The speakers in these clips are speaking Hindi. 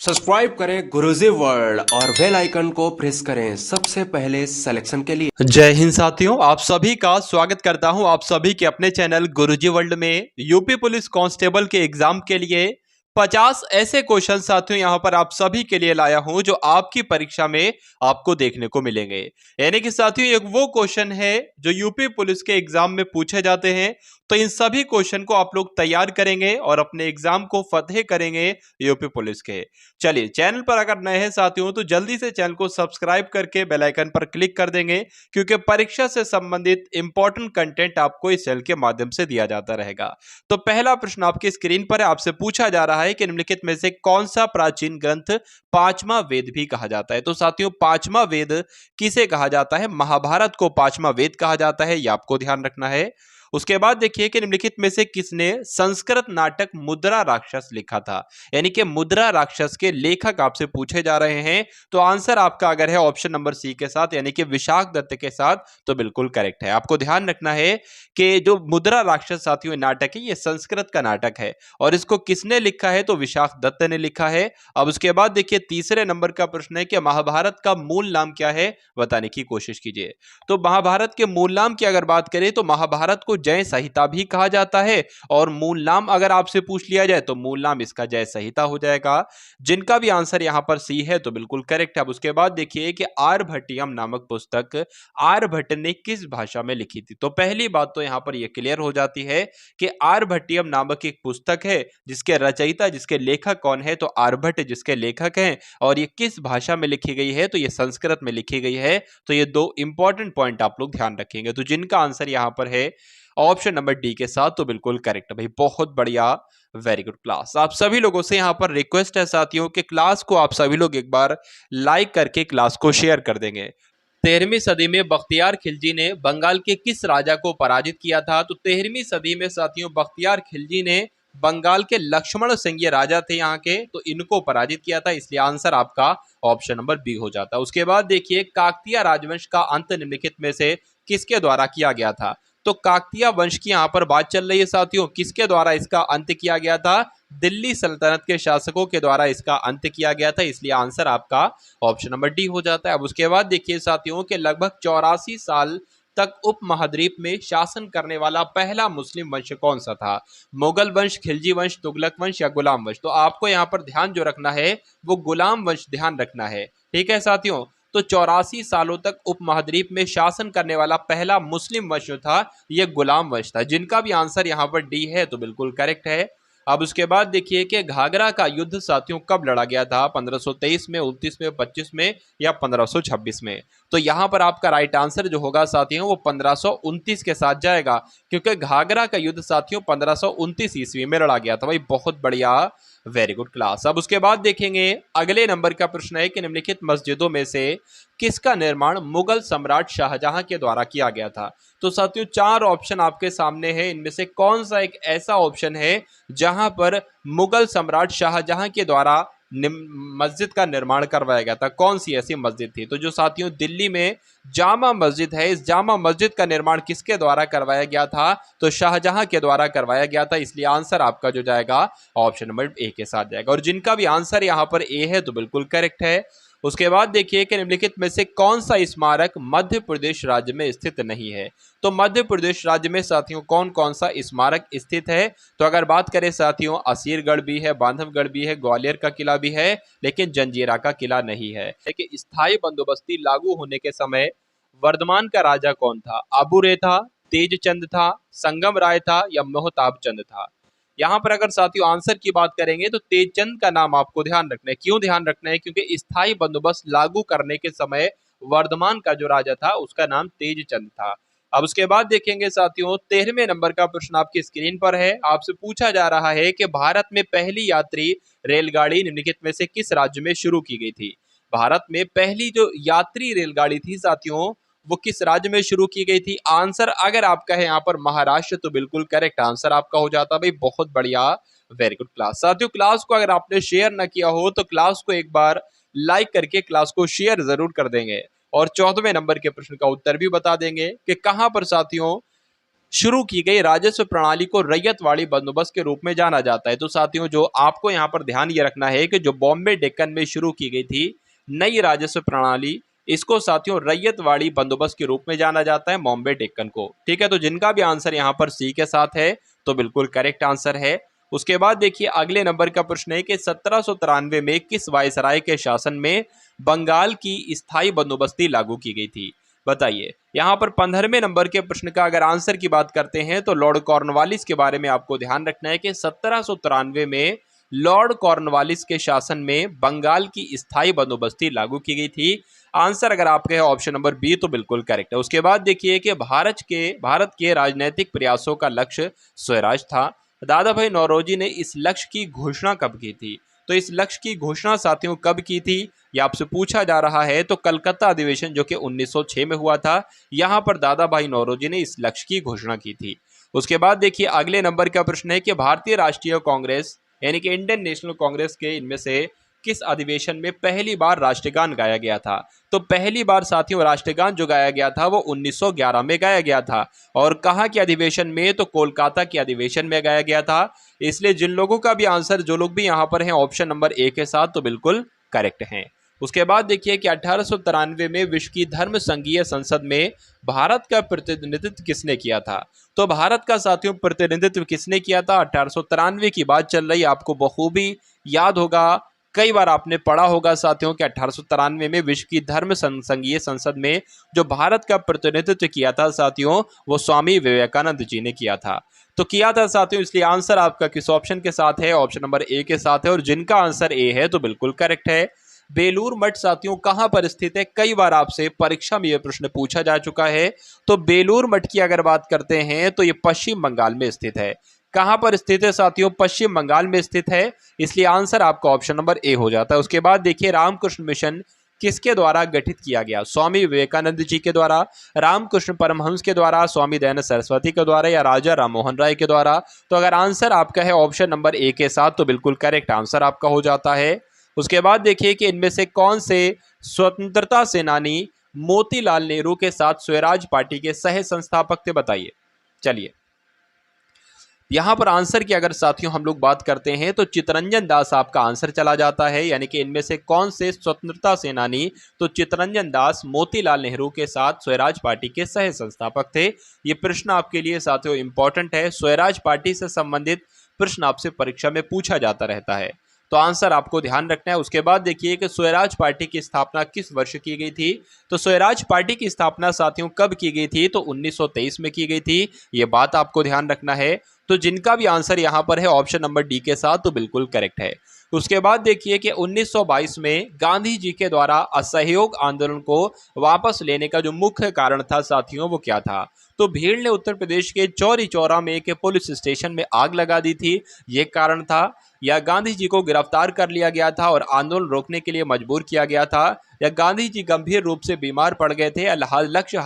सब्सक्राइब करें गुरुजी वर्ल्ड और बेल आइकन को प्रेस करें सबसे पहले सिलेक्शन के लिए। जय हिंद साथियों, आप सभी का स्वागत करता हूं आप सभी के अपने चैनल गुरुजी वर्ल्ड में। यूपी पुलिस कांस्टेबल के एग्जाम के लिए 50 ऐसे क्वेश्चन साथियों यहां पर आप सभी के लिए लाया हूं जो आपकी परीक्षा में आपको देखने को मिलेंगे। यानी कि साथियों एक वो क्वेश्चन है जो यूपी पुलिस के एग्जाम में पूछे जाते हैं, तो इन सभी क्वेश्चन को आप लोग तैयार करेंगे और अपने एग्जाम को फतेह करेंगे यूपी पुलिस के। चलिए, चैनल पर अगर नए हैं साथियों तो जल्दी से चैनल को सब्सक्राइब करके बेल आइकन पर क्लिक कर देंगे, क्योंकि परीक्षा से संबंधित इंपॉर्टेंट कंटेंट आपको इस चैनल के माध्यम से दिया जाता रहेगा। तो पहला प्रश्न आपकी स्क्रीन पर है, आपसे पूछा जा रहा है कि निम्नलिखित में से कौन सा प्राचीन ग्रंथ पांचवा वेद भी कहा जाता है। तो साथियों पांचवा वेद किसे कहा जाता है? महाभारत को पांचवा वेद कहा जाता है, यह आपको ध्यान रखना है। उसके बाद देखिए कि निम्नलिखित में से किसने संस्कृत नाटक मुद्रा राक्षस लिखा था। यानी कि मुद्रा राक्षस के लेखक आपसे पूछे जा रहे हैं, तो आंसर आपका अगर है ऑप्शन नंबर सी के साथ यानी कि विशाख दत्त के साथ, तो बिल्कुल करेक्ट है। आपको ध्यान रखना है कि जो मुद्रा राक्षस साथियों नाटक है, ये संस्कृत का नाटक है और इसको किसने लिखा है? तो विशाख दत्त ने लिखा है। अब उसके बाद देखिए तीसरे नंबर का प्रश्न है कि महाभारत का मूल नाम क्या है, बताने की कोशिश कीजिए। तो महाभारत के मूल नाम की अगर बात करें तो महाभारत को जय संहिता भी कहा जाता है, और मूल नाम अगर आपसे पूछ लिया जाए तो मूल नाम इसका जय संहिता हो जाएगा। जिनका भी आंसर यहां पर सी है तो बिल्कुल करेक्ट है। अब उसके बाद देखिए कि आर्यभट्टियम नामक पुस्तक आर्यभट्ट ने किस भाषा में लिखी थी। तो पहली बात तो यहां पर यह क्लियर हो जाती है कि आर्यभट्टियम नामक एक पुस्तक है जिसके रचयिता जिसके लेखक कौन है? तो आर्यभट्ट जिसके लेखक हैं, और ये किस भाषा में लिखी गई है? तो ये संस्कृत में लिखी गई है। तो ये दो इंपॉर्टेंट पॉइंट आप लोग ध्यान रखेंगे। तो जिनका आंसर यहां पर है ऑप्शन नंबर डी के साथ, तो बिल्कुल करेक्ट भाई, बहुत बढ़िया, वेरी गुड क्लास। आप सभी लोगों से यहां पर रिक्वेस्ट है साथियों कि क्लास को आप सभी लोग एक बार लाइक करके क्लास को शेयर कर देंगे। 13वीं सदी में बख्तियार खिलजी ने बंगाल के किस राजा को पराजित किया था? तो 13वीं सदी में साथियों बख्तियार खिलजी ने बंगाल के लक्ष्मण सिंह ये राजा थे यहाँ के, तो इनको पराजित किया था, इसलिए आंसर आपका ऑप्शन नंबर बी हो जाता है। उसके बाद देखिए काकतीय राजवंश का अंत निम्नलिखित में से किसके द्वारा किया गया था? तो काकतीय वंश की यहाँ पर बात चल रही है साथियों, किसके द्वारा इसका अंत किया गया था? दिल्ली सल्तनत के शासकों के द्वारा इसका अंत किया गया था, इसलिए आंसर आपका ऑप्शन नंबर डी हो जाता है। अब उसके बाद देखिए साथियों के लगभग 84 साल तक उपमहाद्वीप में शासन करने वाला पहला मुस्लिम वंश कौन सा था? मुगल वंश, खिलजी वंश, तुगलक वंश या गुलाम वंश? तो आपको यहाँ पर ध्यान जो रखना है वो गुलाम वंश ध्यान रखना है, ठीक है साथियों। तो 84 सालों तक उपमहाद्वीप में शासन करने वाला पहला मुस्लिम वंश था यह गुलाम वंश था। जिनका भी आंसर यहाँ पर डी है तो बिल्कुल करेक्ट है। अब उसके बाद देखिए कि घाघरा का युद्ध साथियों कब लड़ा गया था? 1523 में, 29 में, 25 में या 1526 में? तो यहाँ पर आपका राइट आंसर जो होगा साथियों वो 1529 के साथ जाएगा, क्योंकि घाघरा का युद्ध साथियों 1529 ईस्वी में लड़ा गया था भाई, बहुत बढ़िया, वेरी गुड क्लास। अब उसके बाद देखेंगे अगले नंबर का प्रश्न है कि निम्नलिखित मस्जिदों में से किसका निर्माण मुगल सम्राट शाहजहां के द्वारा किया गया था? तो साथियों 4 ऑप्शन आपके सामने है, इनमें से कौन सा एक ऐसा ऑप्शन है जहां पर मुगल सम्राट शाहजहां के द्वारा मस्जिद का निर्माण करवाया गया था? कौन सी ऐसी मस्जिद थी? तो जो साथियों दिल्ली में जामा मस्जिद है, इस जामा मस्जिद का निर्माण किसके द्वारा करवाया गया था? तो शाहजहां के द्वारा करवाया गया था, इसलिए आंसर आपका जो जाएगा ऑप्शन नंबर ए के साथ जाएगा। और जिनका भी आंसर यहां पर ए है तो बिल्कुल करेक्ट है। उसके बाद देखिए कि निम्नलिखित में से कौन सा स्मारक मध्य प्रदेश राज्य में स्थित नहीं है? तो मध्य प्रदेश राज्य में साथियों कौन कौन सा स्मारक स्थित है? तो अगर बात करें साथियों असीरगढ़ भी है, बांधवगढ़ भी है, ग्वालियर का किला भी है, लेकिन जंजीरा का किला नहीं है। लेकिन स्थायी बंदोबस्ती लागू होने के समय वर्धमान का राजा कौन था? आबूरे था, तेजचंद था, संगम राय था या मोहताब चंद था? यहाँ पर अगर साथियों आंसर की बात करेंगे तो तेजचंद का नाम आपको ध्यान रखना है। क्यों ध्यान रखना है? क्योंकि स्थायी बंदोबस्त लागू करने के समय वर्धमान का जो राजा था उसका नाम तेजचंद था। अब उसके बाद देखेंगे साथियों 13वें नंबर का प्रश्न आपकी स्क्रीन पर है, आपसे पूछा जा रहा है कि भारत में पहली यात्री रेलगाड़ी निम्नलिखित में से किस राज्य में शुरू की गई थी? भारत में पहली जो यात्री रेलगाड़ी थी साथियों वो किस राज्य में शुरू की गई थी? आंसर अगर आपका है यहाँ पर महाराष्ट्र, तो बिल्कुल करेक्ट आंसर आपका हो जाता है भाई, बहुत बढ़िया, वेरी गुड क्लास। साथियों क्लास को अगर आपने शेयर ना किया हो तो क्लास को एक बार लाइक करके क्लास को शेयर जरूर कर देंगे, और 14वें नंबर के प्रश्न का उत्तर भी बता देंगे कि कहां पर साथियों शुरू की गई राजस्व प्रणाली को रैयतवाड़ी बंदोबस्त के रूप में जाना जाता है। तो साथियों जो आपको यहाँ पर ध्यान ये रखना है कि जो बॉम्बे डेक्कन में शुरू की गई थी नई राजस्व प्रणाली, इसको साथियों रैयतवाड़ी बंदोबस्त के रूप में जाना जाता है बॉम्बे डेक्कन को। ठीक है, तो जिनका भी आंसर यहाँ पर सी के साथ है तो बिल्कुल करेक्ट आंसर है। उसके बाद देखिए अगले नंबर का प्रश्न है कि 1793 में किस वायसराय के शासन में बंगाल की स्थायी बंदोबस्ती लागू की गई थी, बताइए। यहाँ पर 15वें नंबर के प्रश्न का अगर आंसर की बात करते हैं तो लॉर्ड कॉर्नवालिस के बारे में आपको ध्यान रखना है कि 1793 में लॉर्ड कॉर्नवालिस के शासन में बंगाल की स्थायी बंदोबस्ती लागू की गई थी। आंसर अगर आपके है ऑप्शन नंबर बी तो बिल्कुल करेक्ट है। उसके बाद देखिए कि भारत के राजनीतिक प्रयासों का लक्ष्य स्वराज था। दादा भाई नौरोजी ने इस लक्ष्य की घोषणा कब की थी? तो इस लक्ष्य की घोषणा साथियों कब की थी ये आपसे पूछा जा रहा है। तो कलकत्ता अधिवेशन जो कि 1906 में हुआ था, यहां पर दादा भाई नौरोजी ने इस लक्ष्य की घोषणा की थी। उसके बाद देखिए अगले नंबर का प्रश्न है कि भारतीय राष्ट्रीय कांग्रेस यानी कि इंडियन नेशनल कांग्रेस के इनमें से किस अधिवेशन में पहली बार राष्ट्रगान गाया गया था? तो पहली बार साथियों राष्ट्रगान जो गाया गया था वो 1911 में गाया गया था। और कहाँ के अधिवेशन में? तो कोलकाता के अधिवेशन में गाया गया था। इसलिए जिन लोगों का भी आंसर, जो लोग भी यहाँ पर हैं ऑप्शन नंबर ए के साथ, तो बिल्कुल करेक्ट हैं। उसके बाद देखिए कि 1893 में विश्व की धर्म संघीय संसद में भारत का प्रतिनिधित्व किसने किया था? तो भारत का साथियों प्रतिनिधित्व किसने किया था? 1893 की बात चल रही, आपको बखूबी याद होगा, कई बार आपने पढ़ा होगा साथियों कि 1893 में विश्व की धर्म संघीय संसद में जो भारत का प्रतिनिधित्व किया था साथियों, वो स्वामी विवेकानंद जी ने किया था। तो किया था साथियों, इसलिए आंसर आपका किस ऑप्शन के साथ है? ऑप्शन नंबर ए के साथ है। और जिनका आंसर ए है तो बिल्कुल करेक्ट है। बेलूर मठ साथियों कहां पर स्थित है? कई बार आपसे परीक्षा में यह प्रश्न पूछा जा चुका है। तो बेलूर मठ की अगर बात करते हैं तो ये पश्चिम बंगाल में स्थित है। कहां पर स्थित है साथियों? पश्चिम बंगाल में स्थित है। इसलिए आंसर आपका ऑप्शन नंबर ए हो जाता है। उसके बाद देखिए रामकृष्ण मिशन किसके द्वारा गठित किया गया? स्वामी विवेकानंद जी के द्वारा, रामकृष्ण परमहंस के द्वारा, स्वामी दयानंद सरस्वती के द्वारा या राजा राममोहन राय के द्वारा? तो अगर आंसर आपका है ऑप्शन नंबर ए के साथ तो बिल्कुल करेक्ट आंसर आपका हो जाता है। उसके बाद देखिए कि इनमें से कौन से स्वतंत्रता सेनानी मोतीलाल नेहरू के साथ स्वराज पार्टी के सह संस्थापक थे, बताइए। चलिए यहां पर आंसर की अगर साथियों हम लोग बात करते हैं तो चित्तरंजन दास आपका आंसर चला जाता है। यानी कि इनमें से कौन से स्वतंत्रता सेनानी? तो चित्तरंजन दास मोतीलाल नेहरू के साथ स्वराज पार्टी के सह संस्थापक थे। ये प्रश्न आपके लिए साथियों इंपॉर्टेंट है। स्वराज पार्टी से संबंधित प्रश्न आपसे परीक्षा में पूछा जाता रहता है, तो आंसर आपको ध्यान रखना है। उसके बाद देखिए कि स्वराज पार्टी की स्थापना किस वर्ष की गई थी? तो स्वराज पार्टी की स्थापना साथियों कब की गई थी? तो 1923 में की गई थी। ये बात आपको ध्यान रखना है। तो जिनका भी आंसर यहां पर है ऑप्शन नंबर डी के साथ तो बिल्कुल करेक्ट है। उसके बाद देखिए कि 1922 में गांधी जी के द्वारा असहयोग आंदोलन को वापस लेने का जो मुख्य कारण था साथियों वो क्या था? तो भीड़ ने उत्तर प्रदेश के चौरी चौरा में एक पुलिस स्टेशन में आग लगा दी थी, ये कारण था? या गांधी जी को गिरफ्तार कर लिया गया था और आंदोलन रोकने के लिए मजबूर किया गया था? या गांधी जी गंभीर रूप से बीमार पड़ गए थे? या लक्ष्य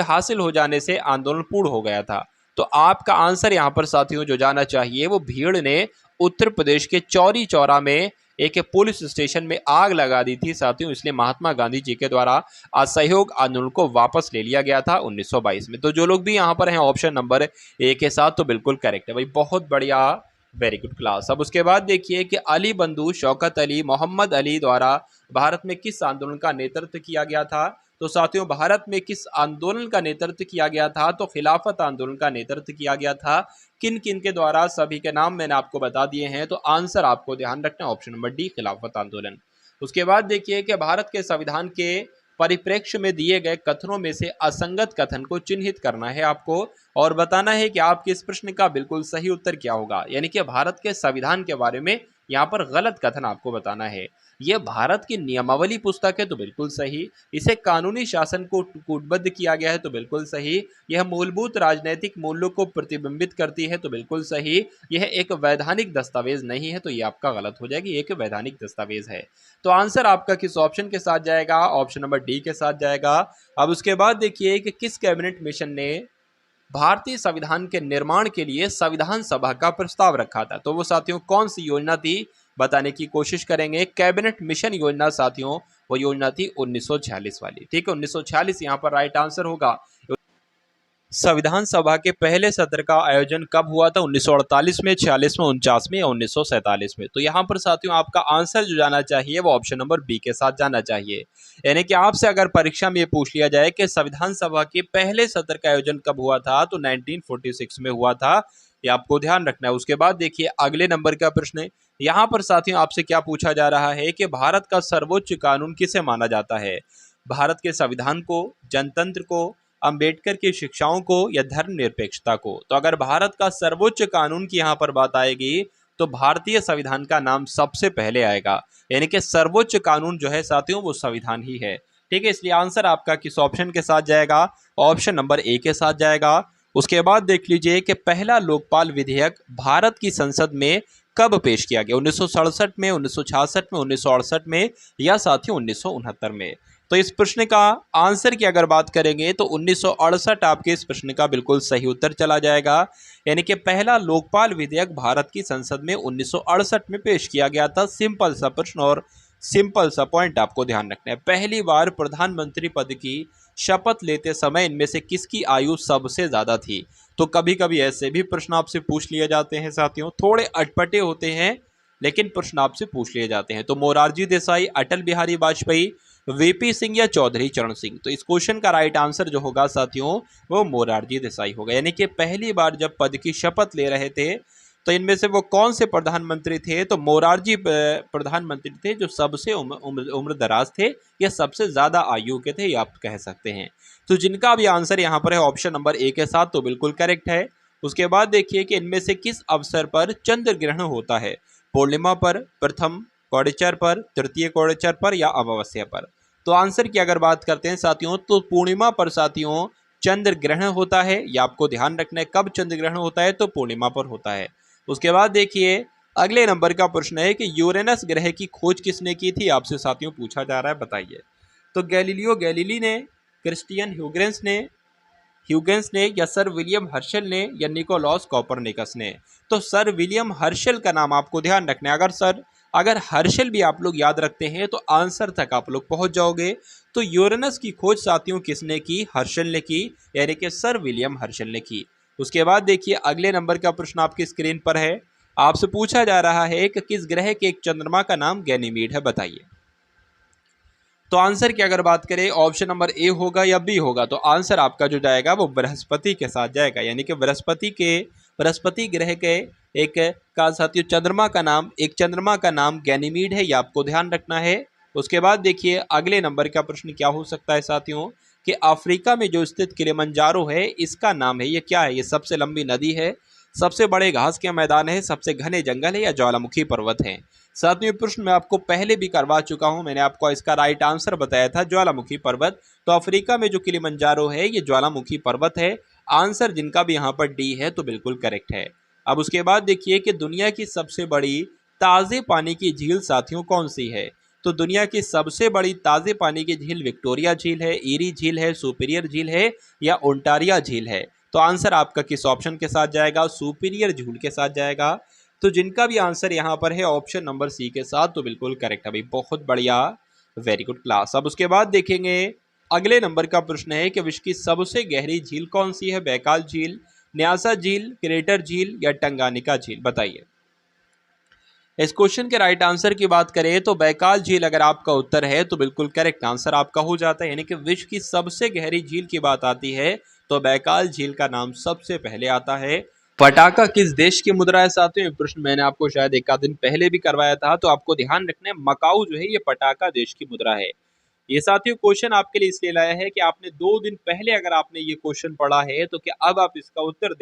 हासिल हो जाने से आंदोलन पूर्ण हो गया था? तो आपका आंसर यहाँ पर साथियों जो जाना चाहिए वो भीड़ ने उत्तर प्रदेश के चौरी चौरा में एक पुलिस स्टेशन में आग लगा दी थी साथियों, इसलिए महात्मा गांधी जी के द्वारा असहयोग आंदोलन को वापस ले लिया गया था 1922 में। तो जो लोग भी यहाँ पर हैं ऑप्शन नंबर ए के साथ तो बिल्कुल करेक्ट है भाई, बहुत बढ़िया, वेरी गुड क्लास। अब उसके बाद देखिए कि अली बंधु शौकत अली मोहम्मद अली द्वारा भारत में किस आंदोलन का नेतृत्व किया गया था? तो साथियों भारत में किस आंदोलन का नेतृत्व किया गया था? तो खिलाफत आंदोलन का नेतृत्व किया गया था। किन किन के द्वारा? सभी के नाम मैंने आपको बता दिए हैं। तो आंसर आपको ध्यान रखना है ऑप्शन नंबर डी खिलाफत आंदोलन। उसके बाद देखिए कि भारत के संविधान के परिप्रेक्ष्य में दिए गए कथनों में से असंगत कथन को चिन्हित करना है आपको और बताना है कि आपके इस प्रश्न का बिल्कुल सही उत्तर क्या होगा। यानी कि भारत के संविधान के बारे में यहाँ पर गलत कथन आपको बताना है। यह भारत की नियमावली पुस्तक है तो बिल्कुल सही। इसे कानूनी शासन को कूटबद्ध किया गया है तो बिल्कुल सही। यह मूलभूत राजनीतिक मूल्यों को प्रतिबिंबित करती है तो बिल्कुल सही। यह एक वैधानिक दस्तावेज नहीं है तो यह आपका गलत हो जाएगी, एक वैधानिक दस्तावेज है। तो आंसर आपका किस ऑप्शन के साथ जाएगा? ऑप्शन नंबर डी के साथ जाएगा। अब उसके बाद देखिए कि किस कैबिनेट मिशन ने भारतीय संविधान के निर्माण के लिए संविधान सभा का प्रस्ताव रखा था? तो वो साथियों कौन सी योजना थी बताने की कोशिश करेंगे। कैबिनेट मिशन योजना साथियों वो योजना थी 1946 वाली। ठीक है, 1946 यहाँ पर राइट आंसर होगा। संविधान सभा के पहले सत्र का आयोजन कब हुआ था? 1948 में, 46 में, 49 में या 1947 में? तो यहाँ पर साथियों आपका आंसर जो जाना चाहिए वो ऑप्शन नंबर बी के साथ जाना चाहिए। यानी कि आपसे अगर परीक्षा में ये पूछ लिया जाए कि संविधान सभा के पहले सत्र का आयोजन कब हुआ था, तो 1946 में हुआ था। ये आपको ध्यान रखना है। उसके बाद देखिए अगले नंबर का प्रश्न है। यहाँ पर साथियों आपसे क्या पूछा जा रहा है कि भारत का सर्वोच्च कानून किसे माना जाता है? भारत के संविधान को, जनतंत्र को, अंबेडकर की शिक्षाओं को या धर्मनिरपेक्षता को? तो अगर भारत का सर्वोच्च कानून की यहाँ पर बात आएगी तो भारतीय संविधान का नाम सबसे पहले आएगा। यानी कि सर्वोच्च कानून जो है साथियों वो संविधान ही है। ठीक है, इसलिए आंसर आपका किस ऑप्शन के साथ जाएगा? ऑप्शन नंबर ए के साथ जाएगा। उसके बाद देख लीजिए कि पहला लोकपाल विधेयक भारत की संसद में कब पेश किया गया? 1967 में, 1966 में, 1968 में या साथियों 1969 में? तो इस प्रश्न का आंसर की अगर बात करेंगे तो 1968 आपके इस प्रश्न का बिल्कुल सही उत्तर चला जाएगा। यानी कि पहला लोकपाल विधेयक भारत की संसद में 1968 में पेश किया गया था। सिंपल सा प्रश्न और सिंपल सा पॉइंट आपको ध्यान रखना है। पहली बार प्रधानमंत्री पद की शपथ लेते समय इनमें से किसकी आयु सबसे ज्यादा थी? तो कभी कभी ऐसे भी प्रश्न आपसे पूछ लिए जाते हैं साथियों, थोड़े अटपटे होते हैं लेकिन प्रश्न आपसे पूछ लिए जाते हैं। तो मोरारजी देसाई, अटल बिहारी वाजपेयी, वीपी सिंह या चौधरी चरण सिंह? तो इस क्वेश्चन का राइट आंसर जो होगा साथियों वो मोरारजी देसाई होगा। यानी कि पहली बार जब पद की शपथ ले रहे थे तो इनमें से वो कौन से प्रधानमंत्री थे? तो मोरारजी प्रधानमंत्री थे जो सबसे उम्र दराज थे या सबसे ज्यादा आयु के थे, ये आप कह सकते हैं। तो जिनका भी आंसर यहाँ पर है ऑप्शन नंबर ए के साथ तो बिल्कुल करेक्ट है। उसके बाद देखिए कि इनमें से किस अवसर पर चंद्र ग्रहण होता है? पूर्णिमा पर, प्रथम कोड़ेचर पर, तृतीय कोड़ेचर पर या अमावस्या पर? तो आंसर की अगर बात करते हैं साथियों तो पूर्णिमा पर साथियों चंद्र ग्रहण होता है। ये आपको ध्यान रखना है, कब चंद्र ग्रहण होता है? तो पूर्णिमा पर होता है। उसके बाद देखिए अगले नंबर का प्रश्न है कि यूरेनस ग्रह की खोज किसने की थी? आपसे साथियों पूछा जा रहा है, बताइए। तो गैलीलियो गैलीली ने, क्रिस्टियन ह्यूगेंस ने या सर विलियम हर्शल ने या निकोलॉस कॉपरनिकस ने? तो सर विलियम हर्शल का नाम आपको ध्यान रखना है। अगर हर्शल भी आप लोग याद रखते हैं तो आंसर तक आप लोग पहुंच जाओगे। तो यूरेनस की खोज साथियों किसने की? हर्शल ने की, यानी कि सर विलियम हर्शल ने की। उसके बाद देखिए अगले नंबर का प्रश्न आपकी स्क्रीन पर है। आपसे पूछा जा रहा है कि किस ग्रह के एक चंद्रमा का नाम गैनीमीड है? बताइए। तो आंसर की अगर बात करें ऑप्शन नंबर ए होगा या बी होगा? तो आंसर आपका जो जाएगा वो बृहस्पति के साथ जाएगा। यानी कि बृहस्पति ग्रह के एक का साथियों चंद्रमा का नाम गैनीमीड है, ये आपको ध्यान रखना है। उसके बाद देखिए अगले नंबर का प्रश्न क्या हो सकता है साथियों कि अफ्रीका में जो स्थित किलिमंजारो है इसका नाम है, ये क्या है? ये सबसे लंबी नदी है, सबसे बड़े घास के मैदान है, सबसे घने जंगल है या ज्वालामुखी पर्वत है? सातवें प्रश्न मैं आपको पहले भी करवा चुका हूं, मैंने आपको इसका राइट आंसर बताया था ज्वालामुखी पर्वत। तो अफ्रीका में जो किलिमंजारो है ये ज्वालामुखी पर्वत है। आंसर जिनका भी यहाँ पर डी है तो बिल्कुल करेक्ट है। अब उसके बाद देखिए कि दुनिया की सबसे बड़ी ताजे पानी की झील साथियों कौन सी है? तो दुनिया की सबसे बड़ी ताजे पानी की झील विक्टोरिया झील है, ईरी झील है, सुपीरियर झील है या ओंटारिया झील है? तो आंसर आपका किस ऑप्शन के साथ जाएगा? सुपीरियर झील के साथ जाएगा। तो जिनका भी आंसर यहाँ पर है ऑप्शन नंबर सी के साथ तो बिल्कुल करेक्ट है भाई, बहुत बढ़िया, वेरी गुड क्लास। अब उसके बाद देखेंगे अगले नंबर का प्रश्न है कि विश्व की सबसे गहरी झील कौन सी है? बैकाल झील, न्यासा झील, क्रेटर झील या टंगानिका झील? बताइए। इस क्वेश्चन के राइट आंसर की बात करें तो बैकाल झील अगर आपका उत्तर है तो बिल्कुल करेक्ट आंसर आपका हो जाता है। यानी कि विश्व की सबसे गहरी झील की बात आती है तो बैकाल झील का नाम सबसे पहले आता है। पटाखा किस देश की मुद्रा है साथियों? प्रश्न मैंने आपको शायद एक आध दिन पहले भी करवाया था, तो आपको ध्यान रखना है मकाऊ जो है ये पटाखा देश की मुद्रा है। ये साथियों क्वेश्चन आपके लिए इसलिए लाया है कि आपने 2 दिन पहले अगर आपने ये क्वेश्चन पढ़ा है तो क्या अब आप इसका उत्तर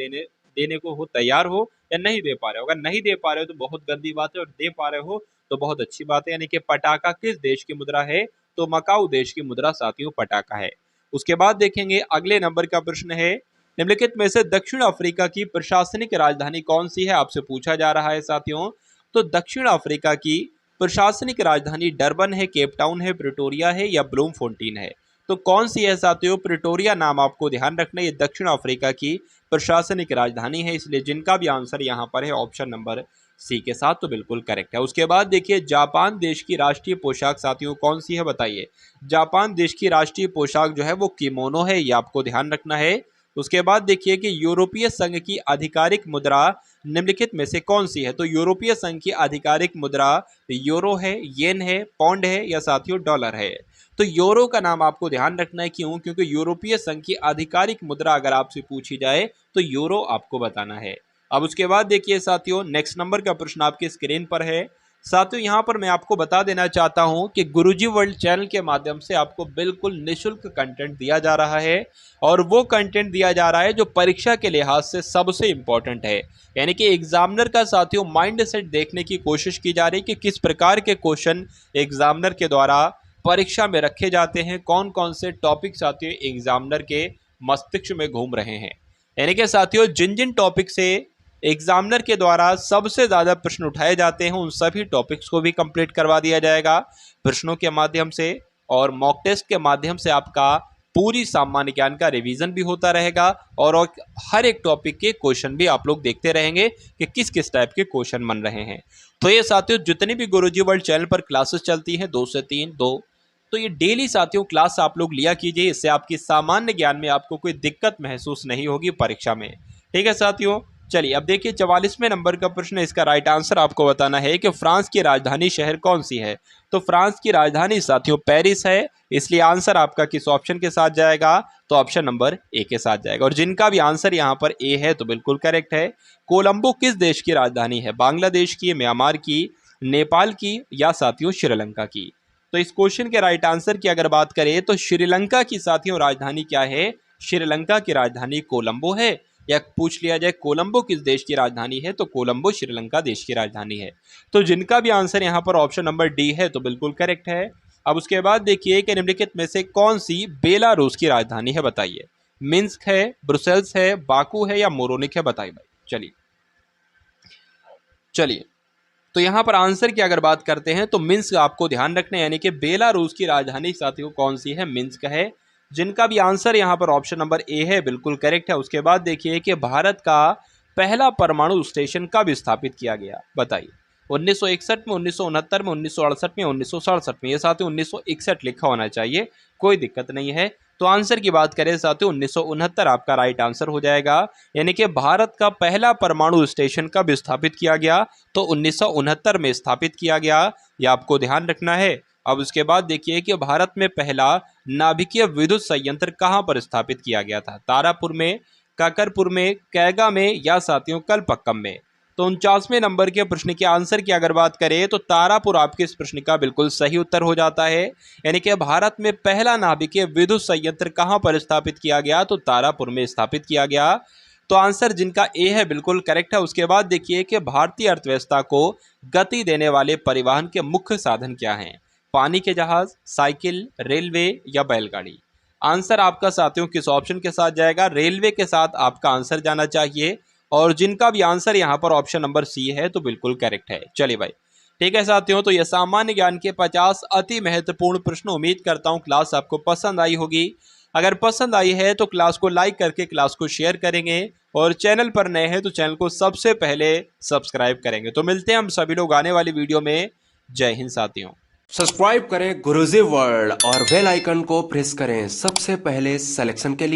देने को हो तैयार हो या नहीं दे पा रहे हो? अगर नहीं दे पा रहे हो तो बहुत गंदी बात है, और दे पा रहे हो तो बहुत अच्छी बात है। यानी कि पटाखा किस देश की मुद्रा है? तो मकाऊ देश की मुद्रा साथियों पटाखा है। उसके बाद देखेंगे अगले नंबर का प्रश्न है, निम्नलिखित में से दक्षिण अफ्रीका की प्रशासनिक राजधानी कौन सी है? आपसे पूछा जा रहा है साथियों। तो दक्षिण अफ्रीका की प्रशासनिक राजधानी डरबन है, केपटाउन है, प्रिटोरिया है या ब्लूमफोंटेन है? तो कौन सी है साथियों? प्रिटोरिया नाम आपको ध्यान रखना है, ये दक्षिण अफ्रीका की प्रशासनिक राजधानी है। इसलिए जिनका भी आंसर यहाँ पर है ऑप्शन नंबर सी के साथ तो बिल्कुल करेक्ट है। उसके बाद देखिए जापान देश की राष्ट्रीय पोशाक साथियों कौन सी है? बताइए। जापान देश की राष्ट्रीय पोशाक जो है वो किमोनो है, ये आपको ध्यान रखना है। उसके बाद देखिए कि यूरोपीय संघ की आधिकारिक मुद्रा निम्नलिखित में से कौन सी है। तो यूरोपीय संघ की आधिकारिक मुद्रा यूरो है, येन है, पौंड है या साथियों डॉलर है। तो यूरो का नाम आपको ध्यान रखना है, क्यों? क्योंकि यूरोपीय संघ की आधिकारिक मुद्रा अगर आपसे पूछी जाए तो यूरो आपको बताना है। अब उसके बाद देखिए साथियों, नेक्स्ट नंबर का प्रश्न आपकी स्क्रीन पर है। साथियों यहाँ पर मैं आपको बता देना चाहता हूँ कि गुरुजी वर्ल्ड चैनल के माध्यम से आपको बिल्कुल निःशुल्क कंटेंट दिया जा रहा है, और वो कंटेंट दिया जा रहा है जो परीक्षा के लिहाज से सबसे इंपॉर्टेंट है। यानी कि एग्जामिनर का साथियों माइंड सेट देखने की कोशिश की जा रही है कि किस प्रकार के क्वेश्चन एग्जामिनर के द्वारा परीक्षा में रखे जाते हैं, कौन कौन से टॉपिक साथियों एग्जामिनर के मस्तिष्क में घूम रहे हैं। यानी कि साथियों जिन जिन टॉपिक से एग्जामिनर के द्वारा सबसे ज़्यादा प्रश्न उठाए जाते हैं उन सभी टॉपिक्स को भी कंप्लीट करवा दिया जाएगा प्रश्नों के माध्यम से, और मॉक टेस्ट के माध्यम से आपका पूरी सामान्य ज्ञान का रिवीजन भी होता रहेगा, और हर एक टॉपिक के क्वेश्चन भी आप लोग देखते रहेंगे कि किस किस टाइप के क्वेश्चन बन रहे हैं। तो ये साथियों जितनी भी गुरुजी वर्ल्ड चैनल पर क्लासेस चलती हैं 2 से 3 तो ये डेली साथियों क्लास आप लोग लिया कीजिए। इससे आपकी सामान्य ज्ञान में आपको कोई दिक्कत महसूस नहीं होगी परीक्षा में। ठीक है साथियों, चलिए अब देखिए 44वें नंबर का प्रश्न। इसका राइट आंसर आपको बताना है कि फ्रांस की राजधानी शहर कौन सी है। तो फ्रांस की राजधानी साथियों पेरिस है, इसलिए आंसर आपका किस ऑप्शन के साथ जाएगा? तो ऑप्शन नंबर ए के साथ जाएगा। और जिनका भी आंसर यहाँ पर ए है तो बिल्कुल करेक्ट है। कोलंबो किस देश की राजधानी है? बांग्लादेश की, म्यांमार की, नेपाल की या साथियों श्रीलंका की? तो इस क्वेश्चन के राइट आंसर की अगर बात करें तो श्रीलंका की साथियों राजधानी क्या है? श्रीलंका की राजधानी कोलंबो है। या पूछ लिया जाए कोलंबो किस देश की राजधानी है, तो कोलंबो श्रीलंका देश की राजधानी है। तो जिनका भी आंसर यहाँ पर ऑप्शन नंबर डी है तो बिल्कुल करेक्ट है। अब उसके बाद देखिए कि निम्नलिखित में से कौन सी बेलारूस की राजधानी है, बताइए। मिन्स्क है, ब्रुसेल्स है, बाकू है या मोरोनिक है? बताइए भाई। चलिए तो यहाँ पर आंसर की अगर बात करते हैं तो मिन्स्क आपको ध्यान रखना है, यानी कि बेलारूस की राजधानी साथियों कौन सी है? मिन्स्क है। जिनका भी आंसर यहाँ पर ऑप्शन नंबर ए है बिल्कुल करेक्ट है। उसके बाद देखिए कि भारत का पहला परमाणु स्टेशन कब स्थापित किया गया, बताइए। 1961 में, 1969 में, 1968 में, 1967 में? ये साथियों 1961 लिखा होना चाहिए, कोई दिक्कत नहीं है। तो आंसर की बात करें साथियों 1969 आपका राइट आंसर हो जाएगा। यानी कि भारत का पहला परमाणु स्टेशन कब स्थापित किया गया? तो 1969 में स्थापित किया गया, यह आपको ध्यान रखना है। अब उसके बाद देखिए कि भारत में पहला नाभिकीय विद्युत संयंत्र कहां पर स्थापित किया गया था? तारापुर में, काकरपुर में, कैगा में या साथियों कलपक्कम में? तो 49वें नंबर के प्रश्न के आंसर की अगर बात करें तो तारापुर आपके इस प्रश्न का बिल्कुल सही उत्तर हो जाता है। यानी कि भारत में पहला नाभिकीय विद्युत संयंत्र कहां पर स्थापित किया गया? तो तारापुर में स्थापित किया गया। तो आंसर जिनका ए है बिल्कुल करेक्ट है। उसके बाद देखिए कि भारतीय अर्थव्यवस्था को गति देने वाले परिवहन के मुख्य साधन क्या हैं? पानी के जहाज, साइकिल, रेलवे या बैलगाड़ी? आंसर आपका साथियों किस ऑप्शन के साथ जाएगा? रेलवे के साथ आपका आंसर जाना चाहिए। और जिनका भी आंसर यहाँ पर ऑप्शन नंबर सी है तो बिल्कुल करेक्ट है। चलिए भाई, ठीक है साथियों, तो यह सामान्य ज्ञान के 50 अति महत्वपूर्ण प्रश्न। उम्मीद करता हूँ क्लास आपको पसंद आई होगी। अगर पसंद आई है तो क्लास को लाइक करके क्लास को शेयर करेंगे, और चैनल पर नए हैं तो चैनल को सबसे पहले सब्सक्राइब करेंगे। तो मिलते हैं हम सभी लोग आने वाली वीडियो में। जय हिंद साथियों। सब्सक्राइब करें गुरुजी वर्ल्ड और बेल आइकन को प्रेस करें सबसे पहले सिलेक्शन के लिए।